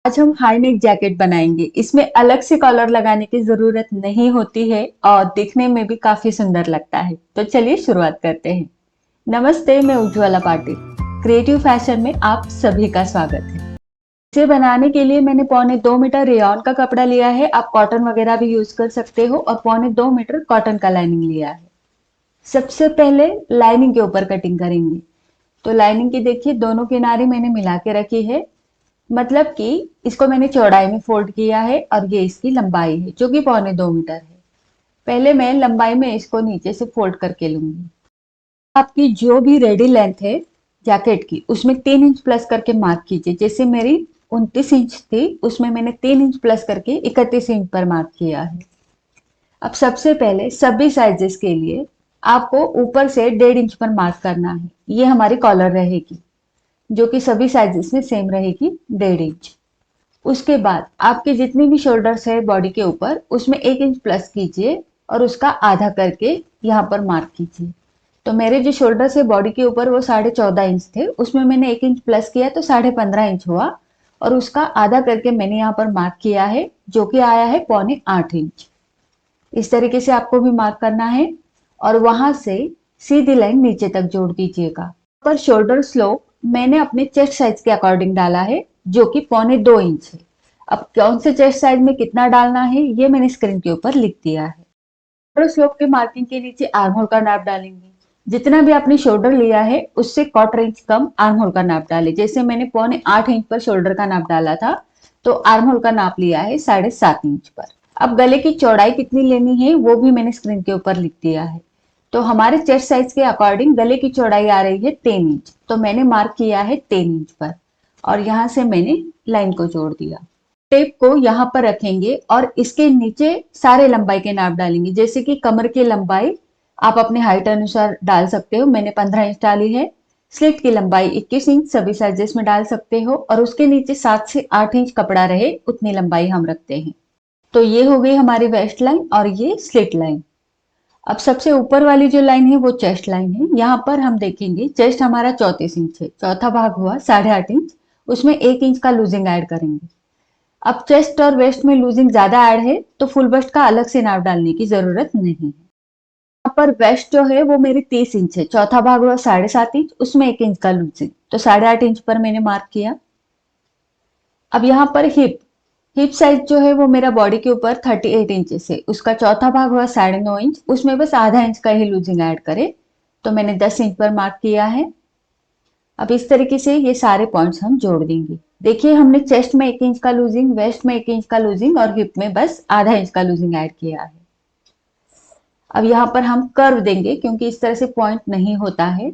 आज हम high neck jacket बनाएंगे। इसमें अलग से कॉलर लगाने की जरूरत नहीं होती है और दिखने में भी काफी सुंदर लगता है। तो चलिए शुरुआत करते हैं। नमस्ते, मैं उज्ज्वला पाटिल। क्रिएटिव फैशन में आप सभी का स्वागत है। इसे बनाने के लिए मैंने 1.25 मीटर रेयॉन का कपड़ा लिया है। आप कॉटन वगैरह भी यूज कर सकते हो और 1.25 मीटर कॉटन का लाइनिंग लिया है। सबसे पहले लाइनिंग के ऊपर कटिंग करेंगे। तो लाइनिंग की देखिए दोनों किनारे मैंने मिला के रखी है। मतलब कि इसको मैंने चौड़ाई में फोल्ड किया है और ये इसकी लंबाई है जो कि 1.25 मीटर है। पहले मैं लंबाई में इसको नीचे से फोल्ड करके लूंगी। आपकी जो भी रेडी लेंथ है जैकेट की उसमें 3 इंच प्लस करके मार्क कीजिए। जैसे मेरी 29 इंच थी उसमें मैंने 3 इंच प्लस करके 31 इंच पर मार्क किया है। अब सबसे पहले सभी साइजेस के लिए आपको ऊपर से 1.5 इंच पर मार्क करना है। ये हमारी कॉलर रहेगी जो कि सभी साइजेस में सेम रहेगी, 1.5 इंच। उसके बाद आपके जितने भी शोल्डर्स है बॉडी के ऊपर उसमें 1 इंच प्लस कीजिए और उसका आधा करके यहाँ पर मार्क कीजिए। तो मेरे जो शोल्डर्स है बॉडी के ऊपर वो 14.5 इंच थे, उसमें मैंने 1 इंच प्लस किया तो 15.5 इंच हुआ और उसका आधा करके मैंने यहाँ पर मार्क किया है जो कि आया है 7.25 इंच। इस तरीके से आपको भी मार्क करना है और वहां से सीधी लाइन नीचे तक जोड़ दीजिएगा। पर शोल्डर स्लोप मैंने अपने चेस्ट साइज के अकॉर्डिंग डाला है जो कि 2.25 इंच है। अब कौन से चेस्ट साइज में कितना डालना है ये मैंने स्क्रीन के ऊपर लिख दिया है। शोल्डर स्लोप के मार्किंग के नीचे आर्म होल का नाप डालेंगे। जितना भी आपने शोल्डर लिया है उससे 1/4 इंच कम आर्म होल का नाप डाले। जैसे मैंने 7.25 इंच पर शोल्डर का नाप डाला था तो आर्म होल का नाप लिया है 7.5 इंच पर। अब गले की चौड़ाई कितनी लेनी है वो भी मैंने स्क्रीन के ऊपर लिख दिया है। तो हमारे चेस्ट साइज के अकॉर्डिंग गले की चौड़ाई आ रही है 3 इंच, तो मैंने मार्क किया है 3 इंच पर और यहाँ से मैंने लाइन को जोड़ दिया। टेप को यहाँ पर रखेंगे और इसके नीचे सारे लंबाई के नाप डालेंगे। जैसे कि कमर की लंबाई आप अपने हाइट अनुसार डाल सकते हो, मैंने 15 इंच डाली है। स्लिट की लंबाई 21 इंच सभी साइजेस में डाल सकते हो और उसके नीचे 7 से 8 इंच कपड़ा रहे उतनी लंबाई हम रखते हैं। तो ये हो गई हमारी वेस्ट लाइन और ये स्लिट लाइन। अब सबसे ऊपर वाली जो लाइन है वो चेस्ट लाइन है। यहाँ पर हम देखेंगे चेस्ट हमारा 34 इंच है, चौथा भाग हुआ 8.5 इंच, उसमें 1 इंच का लूजिंग ऐड करेंगे। अब चेस्ट और वेस्ट में लूजिंग ज्यादा ऐड है तो फुल बस्ट का अलग से नाप डालने की जरूरत नहीं है। यहाँ पर वेस्ट जो है वो मेरी 30 इंच है, चौथा भाग हुआ 7.5 इंच, उसमें 1 इंच का लूजिंग, तो 8.5 इंच पर मैंने मार्क किया। अब यहाँ पर हिप साइज जो है वो मेरा बॉडी के ऊपर 38 इंचेस है, उसका चौथा भाग हुआ 9.5 इंच, उसमें बस आधा इंच का ही लूजिंग ऐड करे तो मैंने 10 इंच पर मार्क किया है। अब इस तरीके से ये सारे पॉइंट्स हम जोड़ देंगे। देखिए हमने चेस्ट में 1 इंच का लूजिंग, वेस्ट में 1 इंच का लूजिंग और हिप में बस आधा इंच का लूजिंग ऐड किया है। अब यहाँ पर हम कर्व देंगे क्योंकि इस तरह से पॉइंट नहीं होता है।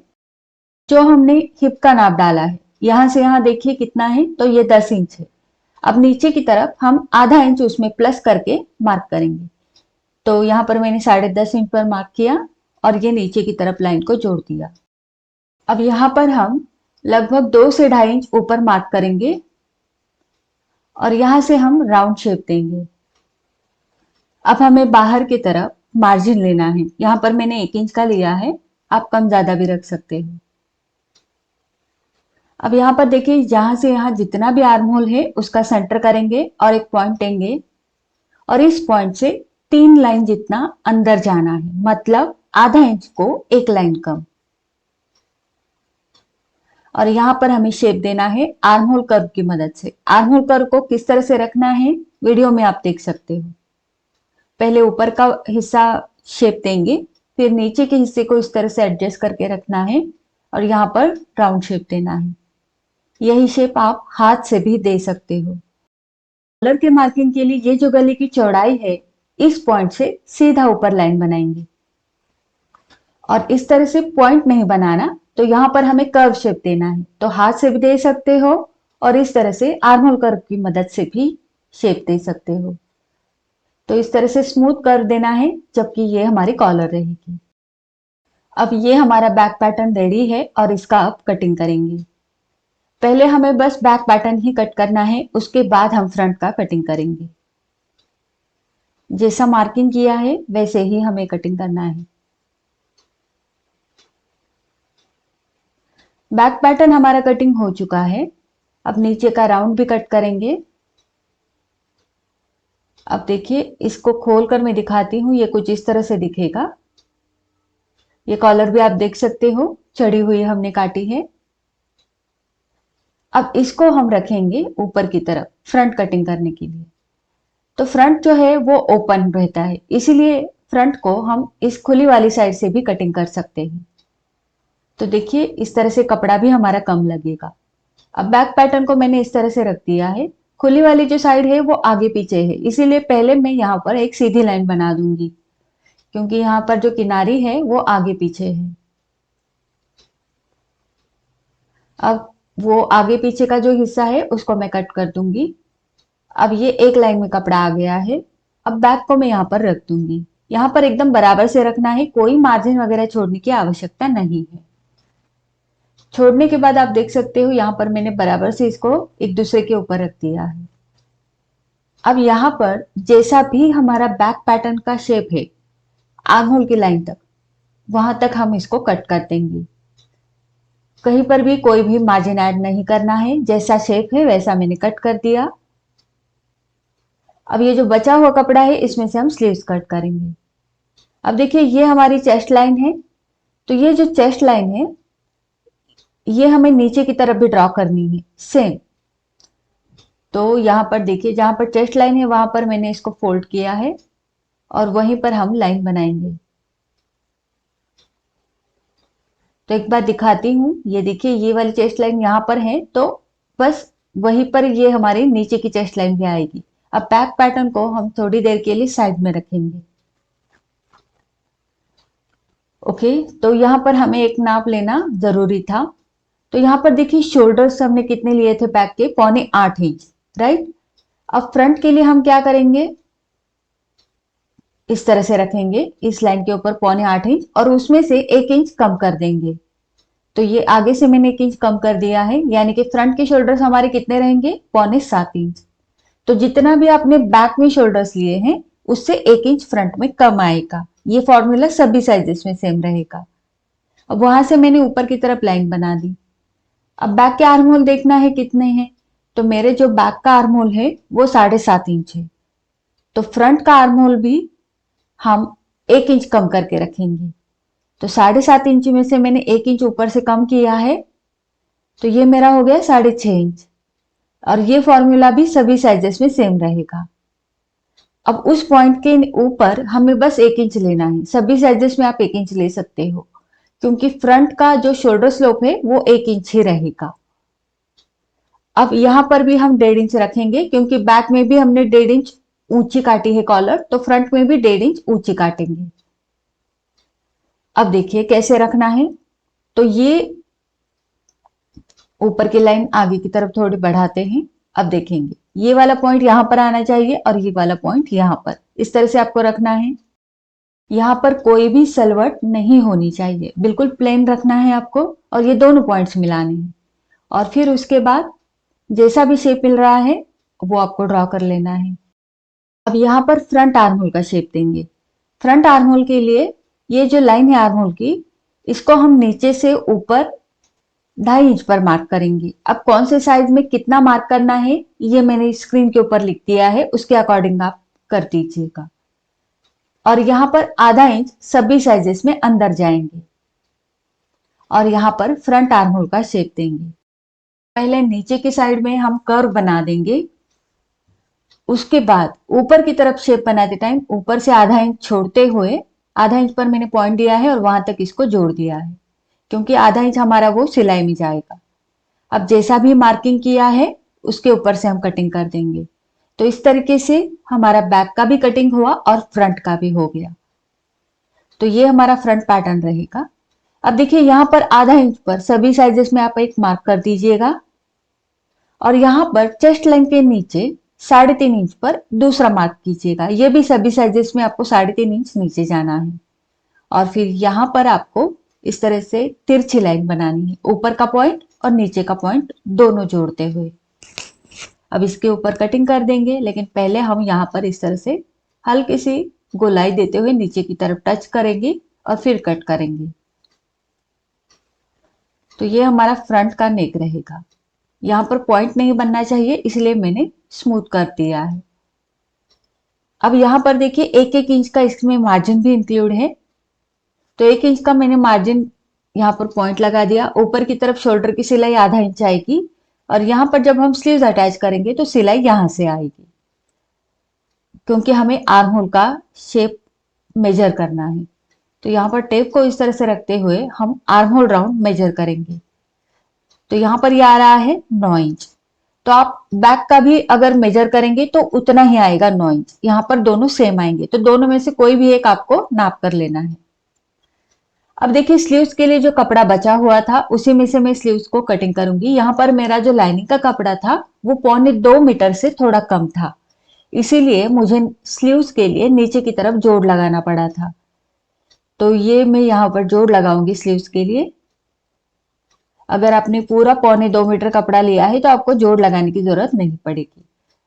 जो हमने हिप का नाप डाला है यहाँ से यहाँ देखिए कितना है, तो ये 10 इंच है। अब नीचे की तरफ हम आधा इंच उसमें प्लस करके मार्क करेंगे। तो यहाँ पर मैंने 10.5 इंच पर मार्क किया और ये नीचे की तरफ लाइन को जोड़ दिया। अब यहाँ पर हम लगभग 2 से 2.5 इंच ऊपर मार्क करेंगे और यहाँ से हम राउंड शेप देंगे। अब हमें बाहर की तरफ मार्जिन लेना है। यहाँ पर मैंने 1 इंच का लिया है, आप कम ज्यादा भी रख सकते हो। अब यहाँ पर देखिए जहां से यहाँ जितना भी आर्म होल है उसका सेंटर करेंगे और एक पॉइंट लेंगे और इस पॉइंट से 3 लाइन जितना अंदर जाना है, मतलब आधा इंच को एक लाइन कम। और यहाँ पर हमें शेप देना है आर्म होल कर्व की मदद से। आर्म होल कर्व को किस तरह से रखना है वीडियो में आप देख सकते हो। पहले ऊपर का हिस्सा शेप देंगे, फिर नीचे के हिस्से को इस तरह से एडजस्ट करके रखना है और यहाँ पर राउंड शेप देना है। यही शेप आप हाथ से भी दे सकते हो। कॉलर के मार्किंग के लिए ये जो गले की चौड़ाई है इस पॉइंट से सीधा ऊपर लाइन बनाएंगे और इस तरह से पॉइंट नहीं बनाना, तो यहाँ पर हमें कर्व शेप देना है। तो हाथ से भी दे सकते हो और इस तरह से आर्म होल कर्व की मदद से भी शेप दे सकते हो। तो इस तरह से स्मूथ कर देना है जबकि ये हमारी कॉलर रहेगी। अब ये हमारा बैक पैटर्न रेडी है और इसका अब कटिंग करेंगे। पहले हमें बस बैक पैटर्न ही कट करना है, उसके बाद हम फ्रंट का कटिंग करेंगे। जैसा मार्किंग किया है वैसे ही हमें कटिंग करना है। बैक पैटर्न हमारा कटिंग हो चुका है। अब नीचे का राउंड भी कट करेंगे अब देखिए, इसको खोलकर मैं दिखाती हूँ, ये कुछ इस तरह से दिखेगा। ये कॉलर भी आप देख सकते हो, चढ़ी हुई हमने काटी है। अब इसको हम रखेंगे ऊपर की तरफ फ्रंट कटिंग करने के लिए। तो फ्रंट जो है वो ओपन रहता है, इसीलिए फ्रंट को हम इस खुली वाली साइड से भी कटिंग कर सकते हैं। तो देखिए, इस तरह से कपड़ा भी हमारा कम लगेगा। अब बैक पैटर्न को मैंने इस तरह से रख दिया है। खुली वाली जो साइड है वो आगे पीछे है, इसीलिए पहले मैं यहाँ पर एक सीधी लाइन बना दूंगी, क्योंकि यहाँ पर जो किनारी है वो आगे पीछे है। अब वो आगे पीछे का जो हिस्सा है उसको मैं कट कर दूंगी। अब ये एक लाइन में कपड़ा आ गया है। अब बैक को मैं यहाँ पर रख दूंगी। यहाँ पर एकदम बराबर से रखना है, कोई मार्जिन वगैरह छोड़ने की आवश्यकता नहीं है। छोड़ने के बाद आप देख सकते हो यहाँ पर मैंने बराबर से इसको एक दूसरे के ऊपर रख दिया है। अब यहाँ पर जैसा भी हमारा बैक पैटर्न का शेप है, आर्म होल की लाइन तक, वहां तक हम इसको कट कर देंगे। कहीं पर भी कोई भी मार्जिन ऐड नहीं करना है, जैसा शेप है वैसा मैंने कट कर दिया। अब ये जो बचा हुआ कपड़ा है इसमें से हम स्लीव्स कट करेंगे। अब देखिए, ये हमारी चेस्ट लाइन है, तो ये जो चेस्ट लाइन है ये हमें नीचे की तरफ भी ड्रॉ करनी है सेम। तो यहाँ पर देखिए, जहां पर चेस्ट लाइन है वहां पर मैंने इसको फोल्ड किया है और वहीं पर हम लाइन बनाएंगे। तो एक बार दिखाती हूँ, ये देखिए, ये वाली चेस्ट लाइन यहाँ पर है, तो बस वहीं पर ये हमारी नीचे की चेस्ट लाइन भी आएगी। अब बैक पैटर्न को हम थोड़ी देर के लिए साइड में रखेंगे। ओके, तो यहाँ पर हमें एक नाप लेना जरूरी था। तो यहाँ पर देखिए, शोल्डर्स हमने कितने लिए थे बैक के, 7.25 इंच, राइट। अब फ्रंट के लिए हम क्या करेंगे, इस तरह से रखेंगे इस लाइन के ऊपर 7.25 इंच और उसमें से 1 इंच कम कर देंगे। तो ये आगे से मैंने 1 इंच कम कर दिया है, यानी कि फ्रंट के शोल्डर्स हमारे कितने रहेंगे, 6.25 इंच। तो जितना भी आपने बैक में शोल्डर्स लिए हैं उससे 1 इंच फ्रंट में कम आएगा। ये फॉर्मूला सभी साइजेस में सेम रहेगा। अब वहां से मैंने ऊपर की तरफ लाइन बना दी। अब बैक के आर्म होल देखना है कितने हैं, तो मेरे जो बैक का आर्म होल है वो 7.5 इंच है। तो फ्रंट का आर्म होल भी हम 1 इंच कम करके रखेंगे। तो 7.5 इंच में से मैंने 1 इंच ऊपर से कम किया है, तो ये मेरा हो गया 6.5 इंच। और ये फॉर्मूला भी सभी साइजेस में सेम रहेगा। अब उस पॉइंट के ऊपर हमें बस 1 इंच लेना है। सभी साइजेस में आप 1 इंच ले सकते हो, क्योंकि फ्रंट का जो शोल्डर स्लोप है वो 1 इंच ही रहेगा। अब यहां पर भी हम 1.5 इंच रखेंगे, क्योंकि बैक में भी हमने 1.5 इंच ऊंची काटी है कॉलर, तो फ्रंट में भी 1.5 इंच ऊंची काटेंगे। अब देखिए कैसे रखना है। तो ये ऊपर की लाइन आगे की तरफ थोड़ी बढ़ाते हैं। अब देखेंगे, ये वाला पॉइंट यहां पर आना चाहिए और ये वाला पॉइंट यहां पर, इस तरह से आपको रखना है। यहाँ पर कोई भी सलवट नहीं होनी चाहिए, बिल्कुल प्लेन रखना है आपको, और ये दोनों पॉइंट्स मिलाने हैं। और फिर उसके बाद जैसा भी शेप मिल रहा है वो आपको ड्रॉ कर लेना है। अब यहाँ पर फ्रंट आर्म होल का शेप देंगे। फ्रंट आर्म होल के लिए ये जो लाइन है आर्म होल की, इसको हम नीचे से ऊपर 2.5 इंच पर मार्क करेंगे। अब कौन से साइज में कितना मार्क करना है ये मैंने स्क्रीन के ऊपर लिख दिया है, उसके अकॉर्डिंग आप कर दीजिएगा। और यहाँ पर ½ इंच सभी साइजेस में अंदर जाएंगे और यहाँ पर फ्रंट आर्म होल का शेप देंगे। पहले नीचे की साइड में हम कर्व बना देंगे, उसके बाद ऊपर की तरफ शेप बनाते टाइम ऊपर से ½ इंच छोड़ते हुए, ½ इंच पर मैंने पॉइंट दिया है और वहां तक इसको जोड़ दिया है, क्योंकि ½ इंच हमारा वो सिलाई में जाएगा। अब जैसा भी मार्किंग किया है उसके ऊपर से हम कटिंग कर देंगे। तो इस तरीके से हमारा बैक का भी कटिंग हुआ और फ्रंट का भी हो गया। तो ये हमारा फ्रंट पैटर्न रहेगा। अब देखिए, यहाँ पर ½ इंच पर सभी साइजेस में आप एक मार्क कर दीजिएगा और यहाँ पर चेस्ट लाइन के नीचे 3.5 इंच पर दूसरा मार्क कीजिएगा। ये भी सभी साइजेस में आपको 3.5 इंच नीचे जाना है। और फिर यहाँ पर आपको इस तरह से तिरछी लाइन बनानी है, ऊपर का पॉइंट और नीचे का पॉइंट दोनों जोड़ते हुए। अब इसके ऊपर कटिंग कर देंगे, लेकिन पहले हम यहाँ पर इस तरह से हल्की सी गोलाई देते हुए नीचे की तरफ टच करेंगे और फिर कट करेंगे। तो ये हमारा फ्रंट का नेक रहेगा। यहाँ पर पॉइंट नहीं बनना चाहिए, इसलिए मैंने स्मूथ कर दिया है। अब यहाँ पर देखिए 1-1 इंच का इसमें मार्जिन भी इंक्लूड है। तो 1 इंच का मैंने मार्जिन यहाँ पर पॉइंट लगा दिया। ऊपर की तरफ शोल्डर की सिलाई आधा इंच आएगी और यहाँ पर जब हम स्लीव्स अटैच करेंगे तो सिलाई यहाँ से आएगी, क्योंकि हमें आर्म होल का शेप मेजर करना है। तो यहाँ पर टेप को इस तरह से रखते हुए हम आर्म होल राउंड मेजर करेंगे। तो यहाँ पर ये आ रहा है 9 इंच। तो आप बैक का भी अगर मेजर करेंगे तो उतना ही आएगा 9 इंच। यहाँ पर दोनों सेम आएंगे, तो दोनों में से कोई भी एक आपको नाप कर लेना है। अब देखिए स्लीव्स के लिए जो कपड़ा बचा हुआ था उसी में से मैं स्लीव्स को कटिंग करूंगी। यहाँ पर मेरा जो लाइनिंग का कपड़ा था वो 1.25 मीटर से थोड़ा कम था, इसीलिए मुझे स्लीव्स के लिए नीचे की तरफ जोड़ लगाना पड़ा था। तो ये मैं यहाँ पर जोड़ लगाऊंगी स्लीव्स के लिए। अगर आपने पूरा 1.25 मीटर कपड़ा लिया है तो आपको जोड़ लगाने की जरूरत नहीं पड़ेगी।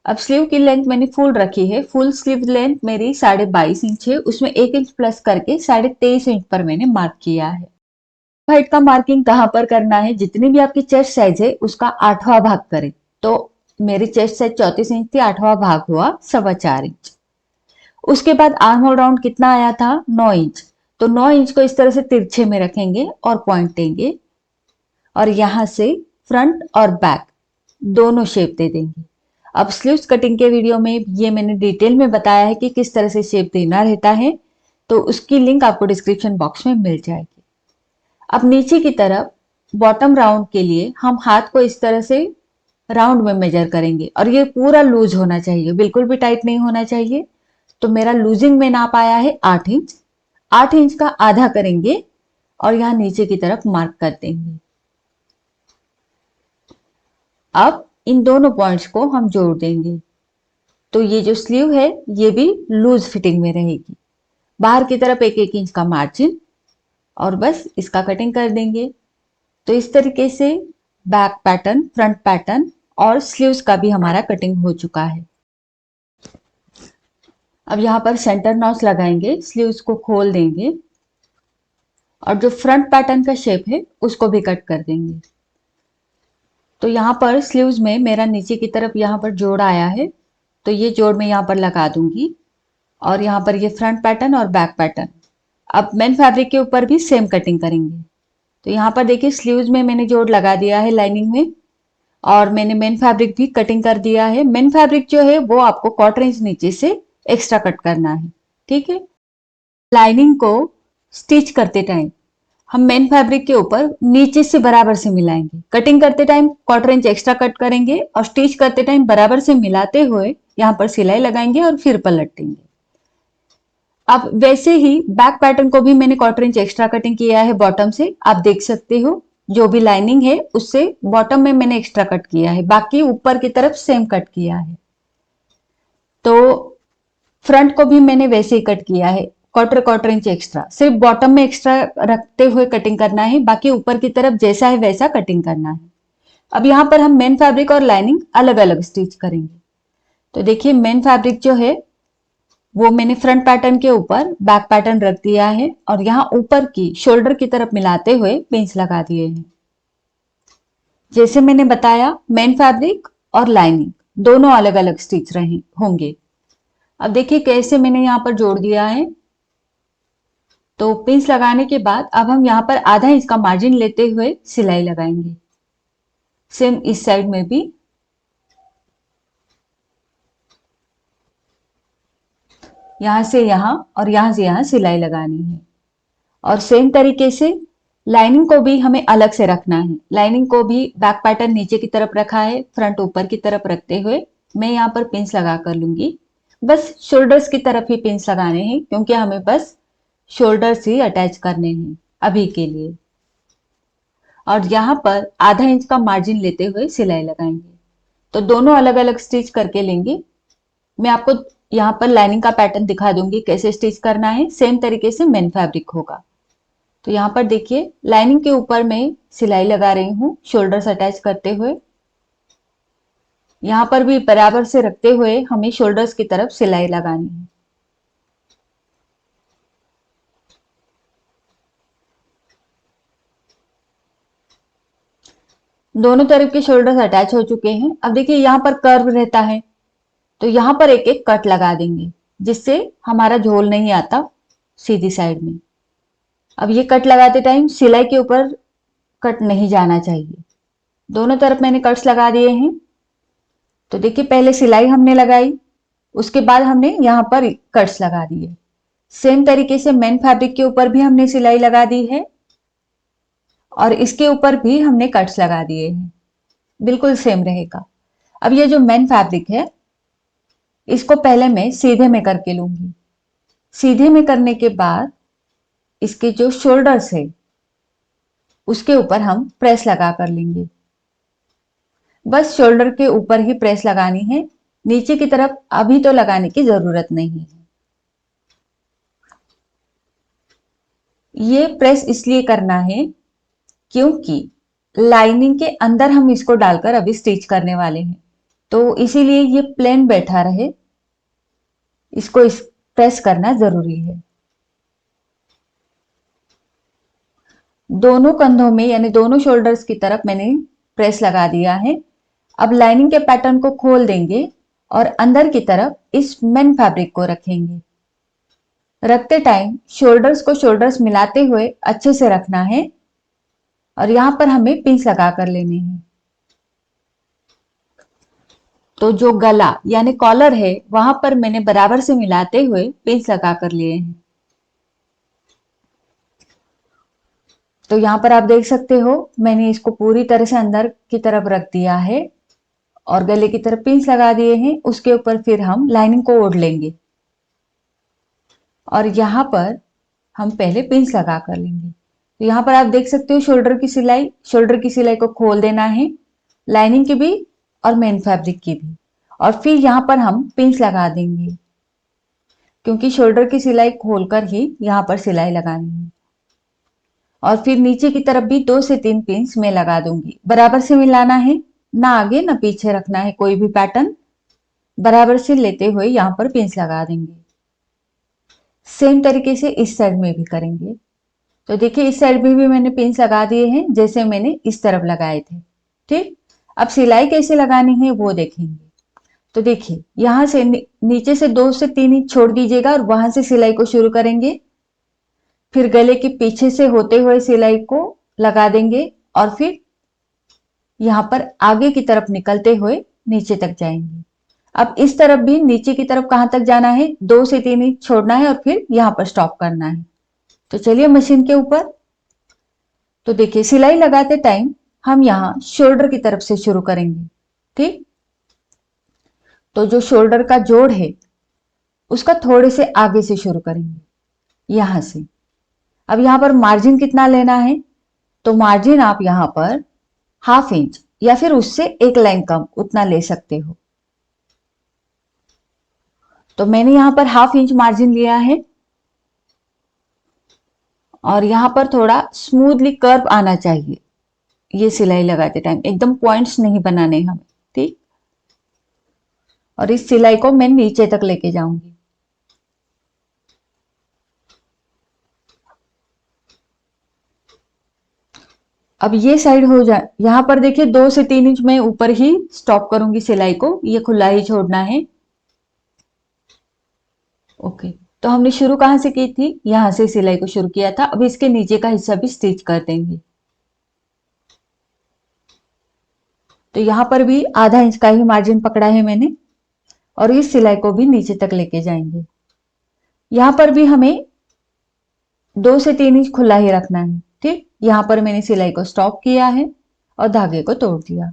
अब स्लीव की लेंथ मैंने फुल रखी है। फुल स्लीव लेंथ मेरी 22.5 इंच है, उसमें 1 इंच प्लस करके 23.5 इंच पर मैंने मार्क किया है। हाइट का मार्किंग कहाँ पर करना है, जितनी भी आपकी चेस्ट साइज है उसका 8वां भाग करें। तो मेरी चेस्ट साइज 34 इंच थी, 8वां भाग हुआ 4.25 इंच। उसके बाद आर्म होल राउंड कितना आया था, 9 इंच। तो 9 इंच को इस तरह से तिरछे में रखेंगे और पॉइंट देंगे और यहां से फ्रंट और बैक दोनों शेप दे देंगे। अब स्लीव्स कटिंग के वीडियो में ये मैंने डिटेल में बताया है कि किस तरह से शेप देना रहता है, तो उसकी लिंक आपको डिस्क्रिप्शन बॉक्स में मिल जाएगी। अब नीचे की तरफ बॉटम राउंड के लिए हम हाथ को इस तरह से राउंड में मेजर करेंगे और ये पूरा लूज होना चाहिए, बिल्कुल भी टाइट नहीं होना चाहिए। तो मेरा लूजिंग में नाप आया है 8 इंच। 8 इंच का आधा करेंगे और यहाँ नीचे की तरफ मार्क कर देंगे। अब इन दोनों पॉइंट्स को हम जोड़ देंगे। तो ये जो स्लीव है ये भी लूज फिटिंग में रहेगी। बाहर की तरफ 1-1 इंच का मार्जिन और बस इसका कटिंग कर देंगे। तो इस तरीके से बैक पैटर्न, फ्रंट पैटर्न और स्लीव्स का भी हमारा कटिंग हो चुका है। अब यहाँ पर सेंटर नॉच लगाएंगे, स्लीव्स को खोल देंगे और जो फ्रंट पैटर्न का शेप है उसको भी कट कर देंगे। तो यहाँ पर स्लीव्स में मेरा नीचे की तरफ यहाँ पर जोड़ आया है, तो ये जोड़ मैं यहाँ पर लगा दूंगी और यहाँ पर ये फ्रंट पैटर्न और बैक पैटर्न। अब मेन फैब्रिक के ऊपर भी सेम कटिंग करेंगे। तो यहाँ पर देखिए स्लीव्स में मैंने जोड़ लगा दिया है लाइनिंग में और मैंने मेन फैब्रिक भी कटिंग कर दिया है। मेन फैब्रिक जो है वो आपको 1/4 इंच नीचे से एक्स्ट्रा कट करना है, ठीक है। लाइनिंग को स्टिच करते टाइम हम मेन फैब्रिक के ऊपर नीचे से बराबर से मिलाएंगे। कटिंग करते टाइम 1/4 इंच एक्स्ट्रा कट करेंगे और स्टिच करते टाइम बराबर से मिलाते हुए यहाँ पर सिलाई लगाएंगे और फिर पलट देंगे। अब वैसे ही बैक पैटर्न को भी मैंने 1/4 इंच एक्स्ट्रा कटिंग किया है बॉटम से, आप देख सकते हो। जो भी लाइनिंग है उससे बॉटम में मैंने एक्स्ट्रा कट किया है, बाकी ऊपर की तरफ सेम कट किया है। तो फ्रंट को भी मैंने वैसे ही कट किया है, 1/4 इंच एक्स्ट्रा। सिर्फ बॉटम में एक्स्ट्रा रखते हुए कटिंग करना है, बाकी ऊपर की तरफ जैसा है वैसा कटिंग करना है। अब यहाँ पर हम मेन फैब्रिक और लाइनिंग अलग अलग स्टिच करेंगे। तो देखिए मेन फैब्रिक जो है वो मैंने फ्रंट पैटर्न के ऊपर बैक पैटर्न रख दिया है और यहाँ ऊपर की शोल्डर की तरफ मिलाते हुए पिंच लगा दिए हैं। जैसे मैंने बताया मेन फैब्रिक और लाइनिंग दोनों अलग अलग स्टिच रहे होंगे। अब देखिए कैसे मैंने यहाँ पर जोड़ दिया है। तो पिंच लगाने के बाद अब हम यहाँ पर आधा इंच का मार्जिन लेते हुए सिलाई लगाएंगे। सेम इस साइड में भी यहां से यहां और यहां से यहां सिलाई लगानी है। और सेम तरीके से लाइनिंग को भी हमें अलग से रखना है। लाइनिंग को भी बैक पैटर्न नीचे की तरफ रखा है, फ्रंट ऊपर की तरफ रखते हुए मैं यहाँ पर पिंच लगा कर लूंगी। बस शोल्डर्स की तरफ ही पिंच लगाने हैं, क्योंकि हमें बस शोल्डर्स ही अटैच करने हैं अभी के लिए। और यहाँ पर आधा इंच का मार्जिन लेते हुए सिलाई लगाएंगे। तो दोनों अलग अलग स्टिच करके लेंगे। मैं आपको यहाँ पर लाइनिंग का पैटर्न दिखा दूंगी कैसे स्टिच करना है, सेम तरीके से मेन फैब्रिक होगा। तो यहाँ पर देखिए लाइनिंग के ऊपर मैं सिलाई लगा रही हूँ शोल्डर्स अटैच करते हुए। यहाँ पर भी बराबर से रखते हुए हमें शोल्डर्स की तरफ सिलाई लगानी है। दोनों तरफ के शोल्डर्स अटैच हो चुके हैं। अब देखिए यहाँ पर कर्व रहता है, तो यहाँ पर एक एक कट लगा देंगे। जिससे हमारा झोल नहीं आता सीधी साइड में। अब ये कट लगाते टाइम सिलाई के ऊपर कट नहीं जाना चाहिए। दोनों तरफ मैंने कट्स लगा दिए हैं। तो देखिए पहले सिलाई हमने लगाई, उसके बाद हमने यहाँ पर कट्स लगा दिए। सेम तरीके से मेन फैब्रिक के ऊपर भी हमने सिलाई लगा दी है और इसके ऊपर भी हमने कट्स लगा दिए हैं, बिल्कुल सेम रहेगा। अब ये जो मेन फैब्रिक है इसको पहले मैं सीधे में करके लूंगी। सीधे में करने के बाद इसके जो शोल्डर्स है उसके ऊपर हम प्रेस लगा कर लेंगे। बस शोल्डर के ऊपर ही प्रेस लगानी है, नीचे की तरफ अभी तो लगाने की जरूरत नहीं है। ये प्रेस इसलिए करना है क्योंकि लाइनिंग के अंदर हम इसको डालकर अभी स्टिच करने वाले हैं, तो इसीलिए ये प्लेन बैठा रहे, इसको प्रेस करना जरूरी है। दोनों कंधों में यानी दोनों शोल्डर्स की तरफ मैंने प्रेस लगा दिया है। अब लाइनिंग के पैटर्न को खोल देंगे और अंदर की तरफ इस मेन फैब्रिक को रखेंगे। रखते टाइम शोल्डर्स को शोल्डर्स मिलाते हुए अच्छे से रखना है और यहां पर हमें पिंस लगा कर लेने हैं। तो जो गला यानी कॉलर है वहां पर मैंने बराबर से मिलाते हुए पिंस लगा कर लिए हैं। तो यहां पर आप देख सकते हो मैंने इसको पूरी तरह से अंदर की तरफ रख दिया है और गले की तरफ पिंस लगा दिए हैं। उसके ऊपर फिर हम लाइनिंग को ओढ़ लेंगे और यहाँ पर हम पहले पिंस लगा कर लेंगे। तो यहाँ पर आप देख सकते हो शोल्डर की सिलाई को खोल देना है, लाइनिंग की भी और मेन फैब्रिक की भी, और फिर यहाँ पर हम पिंस लगा देंगे क्योंकि शोल्डर की सिलाई खोलकर ही यहाँ पर सिलाई लगानी है। और फिर नीचे की तरफ भी 2 से 3 पिंस मैं लगा दूंगी। बराबर से मिलाना है, ना आगे ना पीछे रखना है, कोई भी पैटर्न बराबर से लेते हुए यहाँ पर पिंस लगा देंगे। सेम तरीके से इस साइड में भी करेंगे। तो देखिए इस साइड में भी मैंने पिंस लगा दिए हैं जैसे मैंने इस तरफ लगाए थे। ठीक, अब सिलाई कैसे लगानी है वो देखेंगे। तो देखिए यहां से नीचे से 2 से 3 इंच छोड़ दीजिएगा और वहां से सिलाई को शुरू करेंगे। फिर गले के पीछे से होते हुए सिलाई को लगा देंगे और फिर यहां पर आगे की तरफ निकलते हुए नीचे तक जाएंगे। अब इस तरफ भी नीचे की तरफ कहां तक जाना है, 2 से 3 इंच छोड़ना है और फिर यहां पर स्टॉप करना है। तो चलिए मशीन के ऊपर। तो देखिए सिलाई लगाते टाइम हम यहां शोल्डर की तरफ से शुरू करेंगे। ठीक, तो जो शोल्डर का जोड़ है उसका थोड़े से आगे से शुरू करेंगे, यहां से। अब यहां पर मार्जिन कितना लेना है, तो मार्जिन आप यहां पर 1/2 इंच या फिर उससे 1 लाइन कम उतना ले सकते हो। तो मैंने यहां पर 1/2 इंच मार्जिन लिया है और यहां पर थोड़ा स्मूथली कर्व आना चाहिए। ये सिलाई लगाते टाइम एकदम पॉइंट्स नहीं बनाने हमें। ठीक, और इस सिलाई को मैं नीचे तक लेके जाऊंगी। अब ये साइड हो जाए, यहां पर देखिए 2 से 3 इंच मैं ऊपर ही स्टॉप करूंगी सिलाई को, ये खुला ही छोड़ना है। ओके, तो हमने शुरू कहां से की थी, यहां से सिलाई को शुरू किया था। अब इसके नीचे का हिस्सा भी स्टिच कर देंगे। तो यहां पर भी 1/2 इंच का ही मार्जिन पकड़ा है मैंने और इस सिलाई को भी नीचे तक लेके जाएंगे। यहां पर भी हमें 2 से 3 इंच खुला ही रखना है। ठीक, यहां पर मैंने सिलाई को स्टॉप किया है और धागे को तोड़ दिया।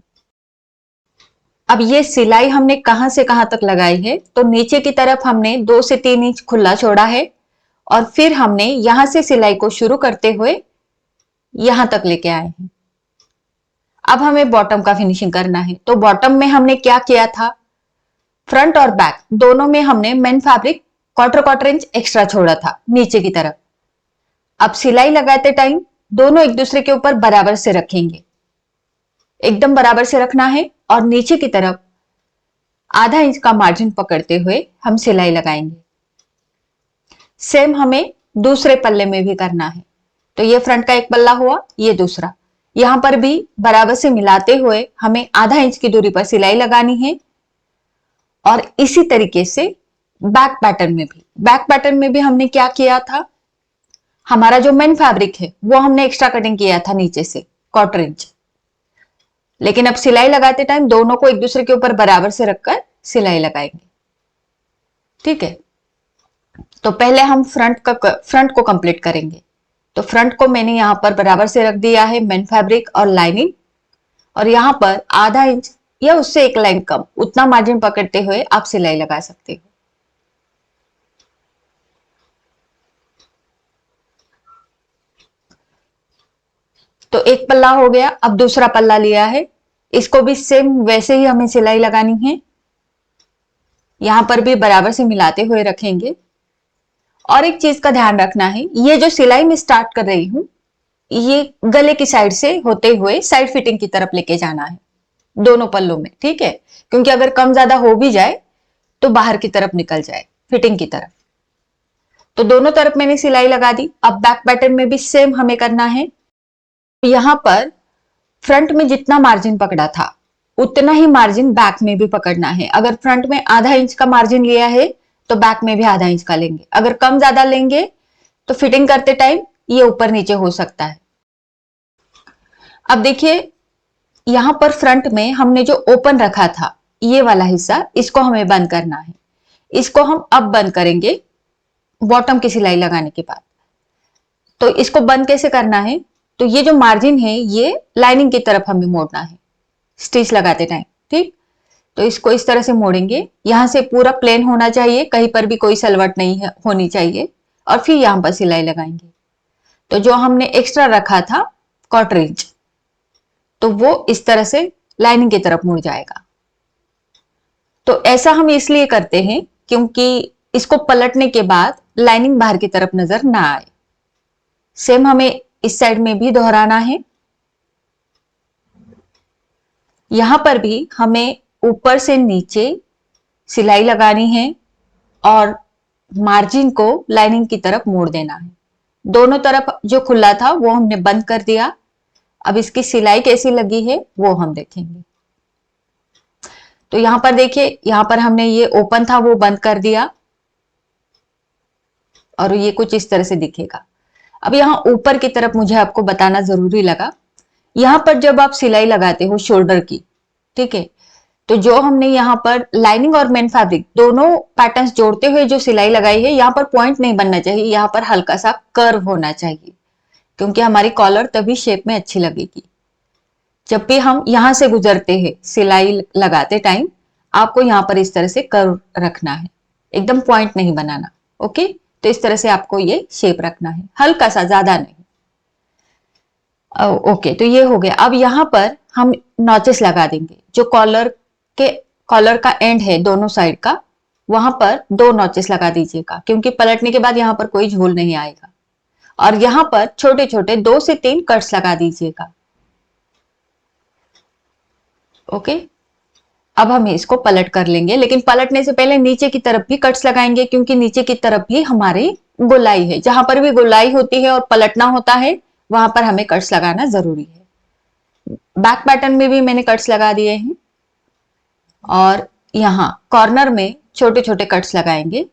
अब ये सिलाई हमने कहां से कहां तक लगाई है, तो नीचे की तरफ हमने 2 से 3 इंच खुला छोड़ा है और फिर हमने यहां से सिलाई को शुरू करते हुए यहां तक लेके आए हैं। अब हमें बॉटम का फिनिशिंग करना है। तो बॉटम में हमने क्या किया था, फ्रंट और बैक दोनों में हमने main fabric quarter inch extra छोड़ा था नीचे की तरफ। अब सिलाई लगाते टाइम दोनों एक दूसरे के ऊपर बराबर से रखेंगे, एकदम बराबर से रखना है और नीचे की तरफ 1/2 इंच का मार्जिन पकड़ते हुए हम सिलाई लगाएंगे। सेम हमें दूसरे पल्ले में भी करना है। तो ये फ्रंट का एक पल्ला हुआ, ये दूसरा, यहां पर भी बराबर से मिलाते हुए हमें 1/2 इंच की दूरी पर सिलाई लगानी है और इसी तरीके से बैक पैटर्न में भी हमने क्या किया था, हमारा जो मेन फैब्रिक है वो हमने एक्स्ट्रा कटिंग किया था नीचे से 1/4 इंच। लेकिन अब सिलाई लगाते टाइम दोनों को एक दूसरे के ऊपर बराबर से रखकर सिलाई लगाएंगे। ठीक है, तो पहले हम फ्रंट को कंप्लीट करेंगे। तो फ्रंट को मैंने यहां पर बराबर से रख दिया है, मेन फैब्रिक और लाइनिंग, और यहां पर आधा इंच या उससे एक लाइन कम उतना मार्जिन पकड़ते हुए आप सिलाई लगा सकते हो। तो एक पल्ला हो गया, अब दूसरा पल्ला लिया है, इसको भी सेम वैसे ही हमें सिलाई लगानी है। यहां पर भी बराबर से मिलाते हुए रखेंगे। और एक चीज का ध्यान रखना है, ये जो सिलाई में स्टार्ट कर रही हूं ये गले की साइड से होते हुए साइड फिटिंग की तरफ लेके जाना है दोनों पल्लों में। ठीक है, क्योंकि अगर कम ज्यादा हो भी जाए तो बाहर की तरफ निकल जाए फिटिंग की तरफ। तो दोनों तरफ मैंने सिलाई लगा दी। अब बैक पैटर्न में भी सेम हमें करना है। यहां पर फ्रंट में जितना मार्जिन पकड़ा था उतना ही मार्जिन बैक में भी पकड़ना है। अगर फ्रंट में आधा इंच का मार्जिन लिया है तो बैक में भी आधा इंच का लेंगे। अगर कम ज्यादा लेंगे तो फिटिंग करते टाइम ये ऊपर नीचे हो सकता है। अब देखिए, यहां पर फ्रंट में हमने जो ओपन रखा था ये वाला हिस्सा, इसको हमें बंद करना है। इसको हम अब बंद करेंगे बॉटम की सिलाई लगाने के बाद। तो इसको बंद कैसे करना है, तो ये जो मार्जिन है ये लाइनिंग की तरफ हमें मोड़ना है स्टिच लगाते टाइम। ठीक, तो इसको इस तरह से मोड़ेंगे। यहां से पूरा प्लेन होना चाहिए, कहीं पर भी कोई सलवट नहीं है, होनी चाहिए। और फिर यहां पर सिलाई लगाएंगे। तो जो हमने एक्स्ट्रा रखा था 1/4 इंच, तो वो इस तरह से लाइनिंग की तरफ मुड़ जाएगा। तो ऐसा हम इसलिए करते हैं क्योंकि इसको पलटने के बाद लाइनिंग बाहर की तरफ नजर ना आए। सेम हमें इस साइड में भी दोहराना है। यहां पर भी हमें ऊपर से नीचे सिलाई लगानी है और मार्जिन को लाइनिंग की तरफ मोड़ देना है। दोनों तरफ जो खुला था वो हमने बंद कर दिया। अब इसकी सिलाई कैसी लगी है वो हम देखेंगे। तो यहां पर देखिए, यहां पर हमने ये ओपन था वो बंद कर दिया और ये कुछ इस तरह से दिखेगा। अब यहां ऊपर की तरफ मुझे आपको बताना जरूरी लगा, यहां पर जब आप सिलाई लगाते हो शोल्डर की, ठीक है, तो जो हमने यहाँ पर लाइनिंग और मेन फैब्रिक दोनों पैटर्न्स जोड़ते हुए जो सिलाई लगाई है, यहाँ पर पॉइंट नहीं बनना चाहिए, यहाँ पर हल्का सा कर्व होना चाहिए, क्योंकि हमारी कॉलर तभी शेप में अच्छी लगेगी। जब भी हम यहां से गुजरते हैं सिलाई लगाते टाइम, आपको यहाँ पर इस तरह से कर्व रखना है, एकदम पॉइंट नहीं बनाना। ओके, तो इस तरह से आपको ये शेप रखना है, हल्का सा, ज्यादा नहीं। ओके, तो ये हो गया। अब यहाँ पर हम नॉचेस लगा देंगे। जो कॉलर का एंड है दोनों साइड का, वहां पर 2 नॉचेस लगा दीजिएगा, क्योंकि पलटने के बाद यहाँ पर कोई झोल नहीं आएगा। और यहाँ पर छोटे छोटे 2 से 3 कट्स लगा दीजिएगा। ओके, अब हम इसको पलट कर लेंगे, लेकिन पलटने से पहले नीचे की तरफ भी कट्स लगाएंगे, क्योंकि नीचे की तरफ भी हमारी गोलाई है। जहां पर भी गोलाई होती है और पलटना होता है वहां पर हमें कट्स लगाना जरूरी है। बैक पैटर्न में भी मैंने कट्स लगा दिए हैं और यहाँ कॉर्नर में छोटे छोटे कट्स लगाएंगे,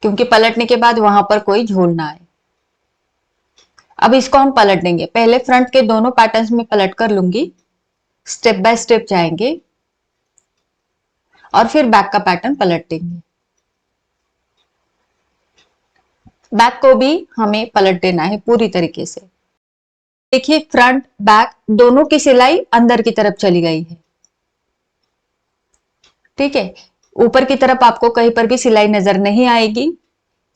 क्योंकि पलटने के बाद वहां पर कोई झोल ना आए। अब इसको हम पलट देंगे। पहले फ्रंट के दोनों पैटर्न्स में पलट कर लूंगी, स्टेप बाय स्टेप जाएंगे और फिर बैक का पैटर्न पलट देंगे। बैक को भी हमें पलट देना है पूरी तरीके से। देखिए, फ्रंट बैक दोनों की सिलाई अंदर की तरफ चली गई है। ठीक है, ऊपर की तरफ आपको कहीं पर भी सिलाई नजर नहीं आएगी,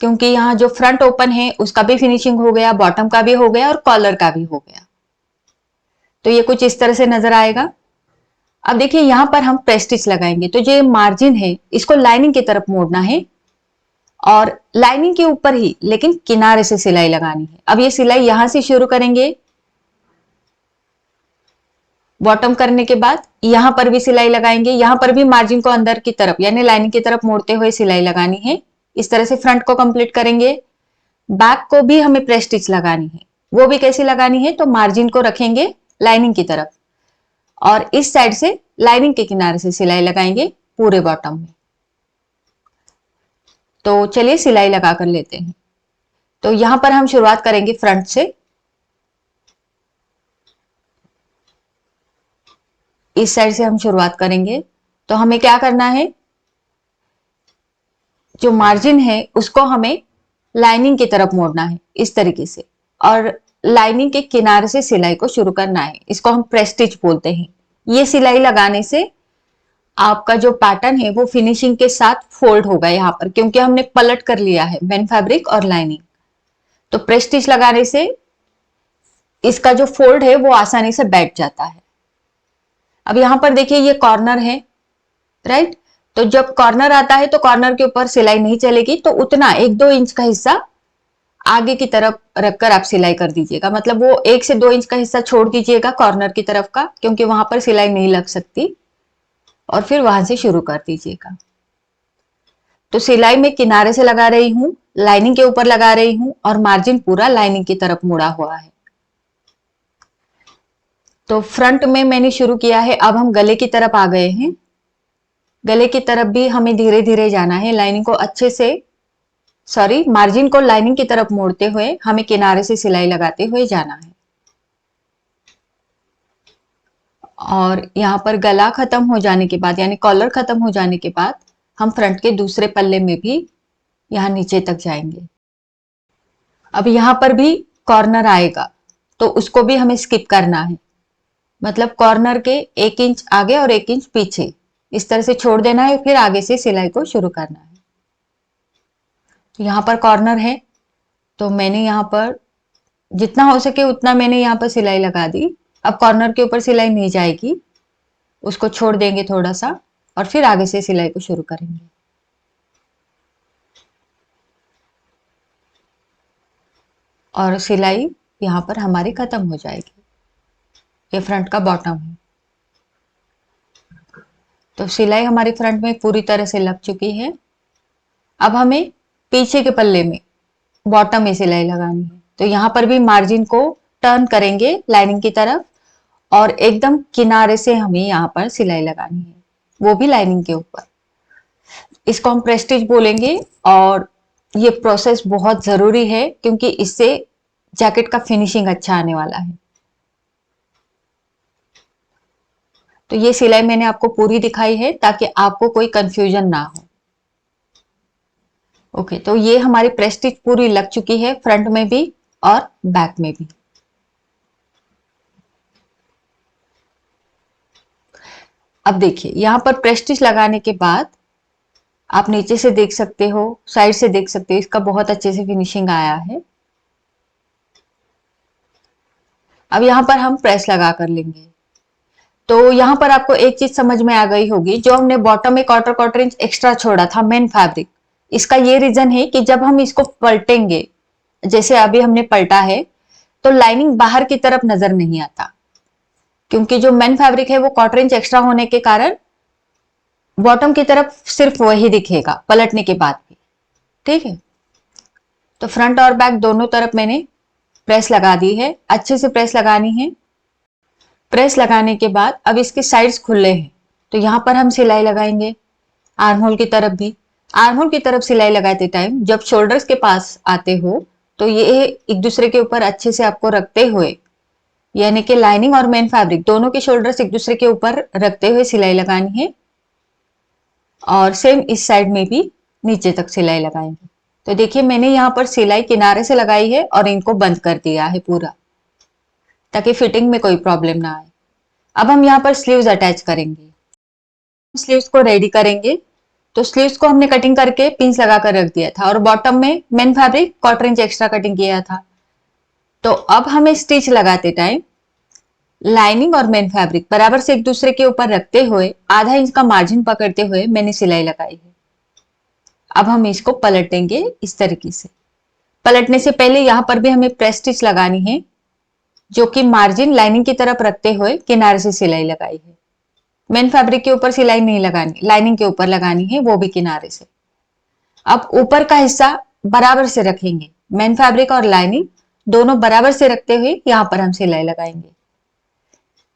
क्योंकि यहाँ जो फ्रंट ओपन है उसका भी फिनिशिंग हो गया, बॉटम का भी हो गया और कॉलर का भी हो गया। तो ये कुछ इस तरह से नजर आएगा। अब देखिए, यहां पर हम प्रेस स्टिच लगाएंगे। तो जो मार्जिन है इसको लाइनिंग की तरफ मोड़ना है और लाइनिंग के ऊपर ही लेकिन किनारे से सिलाई लगानी है। अब ये सिलाई यहां से शुरू करेंगे, बॉटम करने के बाद यहां पर भी सिलाई लगाएंगे। यहां पर भी मार्जिन को अंदर की तरफ यानी लाइनिंग की तरफ मोड़ते हुए सिलाई लगानी है। इस तरह से फ्रंट को कंप्लीट करेंगे। बैक को भी हमें प्रेस स्टिच लगानी है। वो भी कैसी लगानी है, तो मार्जिन को रखेंगे लाइनिंग की तरफ और इस साइड से लाइनिंग के किनारे से सिलाई लगाएंगे पूरे बॉटम में। तो चलिए सिलाई लगा कर लेते हैं। तो यहां पर हम शुरुआत करेंगे फ्रंट से। इस साइड से हम शुरुआत करेंगे। तो हमें क्या करना है, जो मार्जिन है उसको हमें लाइनिंग की तरफ मोड़ना है इस तरीके से, और लाइनिंग के किनारे से सिलाई को शुरू करना है। इसको हम प्रेस्टिज बोलते हैं। ये सिलाई लगाने से आपका जो पैटर्न है वो फिनिशिंग के साथ फोल्ड होगा यहाँ पर, क्योंकि हमने पलट कर लिया है मेन फैब्रिक और लाइनिंग। तो प्रेस्टिज लगाने से इसका जो फोल्ड है वो आसानी से बैठ जाता है। अब यहां पर देखिए ये कॉर्नर है, राइट। तो जब कॉर्नर आता है तो कॉर्नर के ऊपर सिलाई नहीं चलेगी, तो उतना 1-2 इंच का हिस्सा आगे की तरफ रखकर आप सिलाई कर दीजिएगा। मतलब वो 1 से 2 इंच का हिस्सा छोड़ दीजिएगा कॉर्नर की तरफ का, क्योंकि वहां पर सिलाई नहीं लग सकती, और फिर वहां से शुरू कर दीजिएगा। तो सिलाई में किनारे से लगा रही हूं, लाइनिंग के ऊपर लगा रही हूं, और मार्जिन पूरा लाइनिंग की तरफ मुड़ा हुआ है। तो फ्रंट में मैंने शुरू किया है, अब हम गले की तरफ आ गए हैं। गले की तरफ भी हमें धीरे धीरे जाना है। लाइनिंग को अच्छे से, सॉरी, मार्जिन को लाइनिंग की तरफ मोड़ते हुए हमें किनारे से सिलाई लगाते हुए जाना है। और यहाँ पर गला खत्म हो जाने के बाद, यानी कॉलर खत्म हो जाने के बाद, हम फ्रंट के दूसरे पल्ले में भी यहाँ नीचे तक जाएंगे। अब यहाँ पर भी कॉर्नर आएगा, तो उसको भी हमें स्किप करना है। मतलब कॉर्नर के 1 इंच आगे और 1 इंच पीछे इस तरह से छोड़ देना है, फिर आगे से सिलाई को शुरू करना है। तो यहाँ पर कॉर्नर है, तो मैंने यहाँ पर जितना हो सके उतना मैंने यहाँ पर सिलाई लगा दी। अब कॉर्नर के ऊपर सिलाई नहीं जाएगी, उसको छोड़ देंगे थोड़ा सा, और फिर आगे से सिलाई को शुरू करेंगे। और सिलाई यहाँ पर हमारी खत्म हो जाएगी। ये फ्रंट का बॉटम है। तो सिलाई हमारी फ्रंट में पूरी तरह से लग चुकी है। अब हमें पीछे के पल्ले में बॉटम में सिलाई लगानी है। तो यहाँ पर भी मार्जिन को टर्न करेंगे लाइनिंग की तरफ, और एकदम किनारे से हमें यहाँ पर सिलाई लगानी है, वो भी लाइनिंग के ऊपर। इसको हम प्रेस्टिज बोलेंगे, और ये प्रोसेस बहुत जरूरी है, क्योंकि इससे जैकेट का फिनिशिंग अच्छा आने वाला है। तो ये सिलाई मैंने आपको पूरी दिखाई है ताकि आपको कोई कंफ्यूजन ना हो। ओके, तो ये हमारी प्रेस्टिज पूरी लग चुकी है, फ्रंट में भी और बैक में भी। अब देखिए यहां पर प्रेस्टिज लगाने के बाद आप नीचे से देख सकते हो, साइड से देख सकते हो, इसका बहुत अच्छे से फिनिशिंग आया है। अब यहां पर हम प्रेस लगा कर लेंगे। तो यहां पर आपको एक चीज समझ में आ गई होगी, जो हमने बॉटम में क्वार्टर इंच एक्स्ट्रा छोड़ा था मेन फैब्रिक, इसका ये रीजन है कि जब हम इसको पलटेंगे, जैसे अभी हमने पलटा है, तो लाइनिंग बाहर की तरफ नजर नहीं आता, क्योंकि जो मेन फैब्रिक है वो क्वार्टर इंच एक्स्ट्रा होने के कारण बॉटम की तरफ सिर्फ वही दिखेगा पलटने के बाद भी। ठीक है। तो फ्रंट और बैक दोनों तरफ मैंने प्रेस लगा दी है। अच्छे से प्रेस लगानी है। प्रेस लगाने के बाद अब इसके साइड्स खुले हैं, तो यहां पर हम सिलाई लगाएंगे। आर्म होल की तरफ भी, आर्म होल की तरफ सिलाई लगाते टाइम जब शोल्डर्स के पास आते हो, तो ये एक दूसरे के ऊपर अच्छे से आपको रखते हुए, यानी कि लाइनिंग और मेन फैब्रिक दोनों के शोल्डर्स एक दूसरे के ऊपर रखते हुए सिलाई लगानी है। और सेम इस साइड में भी नीचे तक सिलाई लगाएंगे। तो देखिए मैंने यहाँ पर सिलाई किनारे से लगाई है और इनको बंद कर दिया है पूरा, ताकि फिटिंग में कोई प्रॉब्लम ना आए। अब हम यहाँ पर स्लीव्स अटैच करेंगे। स्लीव्स को रेडी करेंगे। तो स्लीव्स को हमने कटिंग करके पिंस लगा कर रख दिया था, और बॉटम में main fabric quarter inch extra cutting किया था। तो अब हमें स्टिच लगाते टाइम लाइनिंग और मेन फैब्रिक बराबर से एक दूसरे के ऊपर रखते हुए आधा इंच का मार्जिन पकड़ते हुए मैंने सिलाई लगाई है। अब हम इसको पलटेंगे इस तरीके से। पलटने से पहले यहां पर भी हमें प्रेस स्टिच लगानी है, जो कि मार्जिन लाइनिंग की तरफ रखते हुए किनारे से सिलाई लगाई है। मेन फैब्रिक के ऊपर सिलाई नहीं लगानी, लाइनिंग के ऊपर लगानी है, वो भी किनारे से। अब ऊपर का हिस्सा बराबर से रखेंगे, मेन फैब्रिक और लाइनिंग दोनों बराबर से रखते हुए यहां पर हम सिलाई लगाएंगे।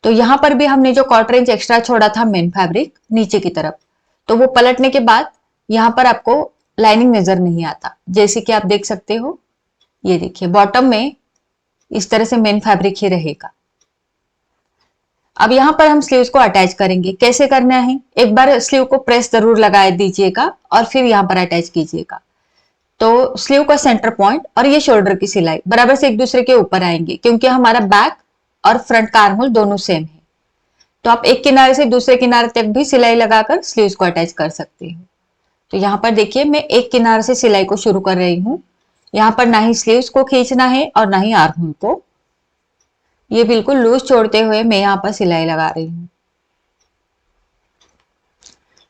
तो यहां पर भी हमने जो क्वार्टर इंच एक्स्ट्रा छोड़ा था मेन फैब्रिक नीचे की तरफ, तो वो पलटने के बाद यहां पर आपको लाइनिंग नजर नहीं आता। जैसे कि आप देख सकते हो, ये देखिए बॉटम में इस तरह से मेन फैब्रिक ही रहेगा। अब यहाँ पर हम स्लीव्स को अटैच करेंगे। कैसे करना है, एक बार स्लीव को प्रेस जरूर लगा दीजिएगा और फिर यहाँ पर अटैच कीजिएगा। तो स्लीव का सेंटर पॉइंट और ये शोल्डर की सिलाई बराबर से एक दूसरे के ऊपर आएंगे, क्योंकि हमारा बैक और फ्रंट का आर्म होल दोनों सेम है। तो आप एक किनारे से दूसरे किनारे तक भी सिलाई लगाकर स्लीव्स को अटैच कर सकते हो। तो यहाँ पर देखिए मैं एक किनारे से सिलाई को शुरू कर रही हूँ। यहाँ पर ना ही स्लीव्स को खींचना है और ना ही आर्म होल को। ये बिल्कुल लूज छोड़ते हुए मैं यहाँ पर सिलाई लगा रही हूँ।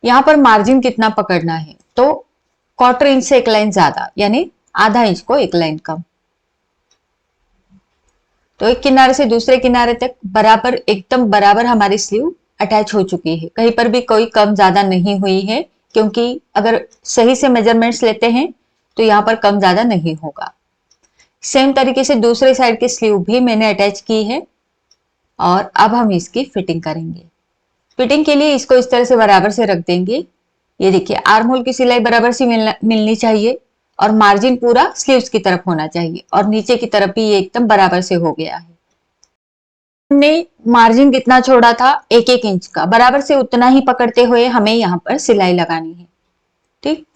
यहाँ पर मार्जिन कितना पकड़ना है, तो 1/4 इंच से एक लाइन ज्यादा, यानी आधा इंच को एक लाइन कम। तो एक किनारे से दूसरे किनारे तक बराबर, एकदम बराबर हमारी स्लीव अटैच हो चुकी है। कहीं पर भी कोई कम ज्यादा नहीं हुई है, क्योंकि अगर सही से मेजरमेंट्स लेते हैं तो यहाँ पर कम ज्यादा नहीं होगा। सेम तरीके से दूसरे साइड की स्लीव भी मैंने अटैच की है और अब हम इसकी फिटिंग करेंगे। फिटिंग के लिए इसको इस तरह से बराबर से रख देंगे। ये देखिए आर्म होल की सिलाई बराबर से मिलनी चाहिए और मार्जिन पूरा स्लीव्स की तरफ होना चाहिए और नीचे की तरफ भी ये एकदम बराबर से हो गया है। हमने मार्जिन कितना छोड़ा था, 1-1 इंच का, बराबर से उतना ही पकड़ते हुए हमें यहाँ पर सिलाई लगानी है। ठीक,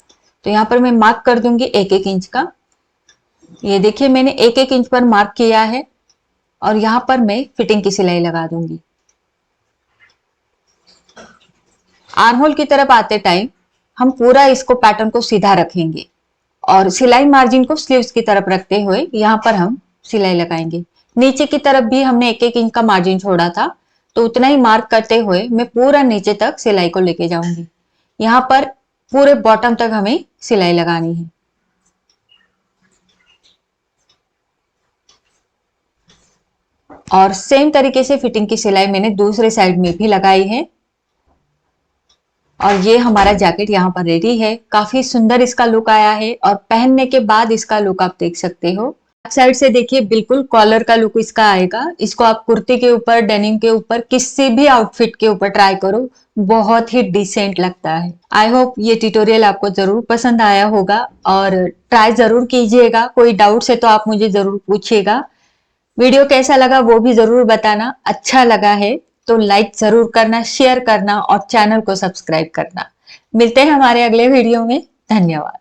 तो यहाँ पर मैं मार्क कर दूंगी 1-1 इंच का। ये देखिए मैंने 1-1 इंच पर मार्क किया है और यहाँ पर मैं फिटिंग की सिलाई लगा दूंगी। आर्म होल की तरफ आते टाइम हम पूरा इसको पैटर्न को सीधा रखेंगे और सिलाई मार्जिन को स्लीव्स की तरफ रखते हुए यहाँ पर हम सिलाई लगाएंगे। नीचे की तरफ भी हमने 1-1 इंच का मार्जिन छोड़ा था, तो उतना ही मार्क करते हुए मैं पूरा नीचे तक सिलाई को लेके जाऊंगी। यहाँ पर पूरे बॉटम तक हमें सिलाई लगानी है। और सेम तरीके से फिटिंग की सिलाई मैंने दूसरे साइड में भी लगाई है। और ये हमारा जैकेट यहाँ पर रेडी है। काफी सुंदर इसका लुक आया है और पहनने के बाद इसका लुक आप देख सकते हो। बैक साइड से देखिए बिल्कुल कॉलर का लुक इसका आएगा। इसको आप कुर्ती के ऊपर, डेनिम के ऊपर, किसी भी आउटफिट के ऊपर ट्राई करो, बहुत ही डिसेंट लगता है। आई होप ये ट्यूटोरियल आपको जरूर पसंद आया होगा और ट्राई जरूर कीजिएगा। कोई डाउट है तो आप मुझे जरूर पूछिएगा। वीडियो कैसा लगा वो भी जरूर बताना। अच्छा लगा है तो लाइक जरूर करना, शेयर करना और चैनल को सब्सक्राइब करना। मिलते हैं हमारे अगले वीडियो में। धन्यवाद।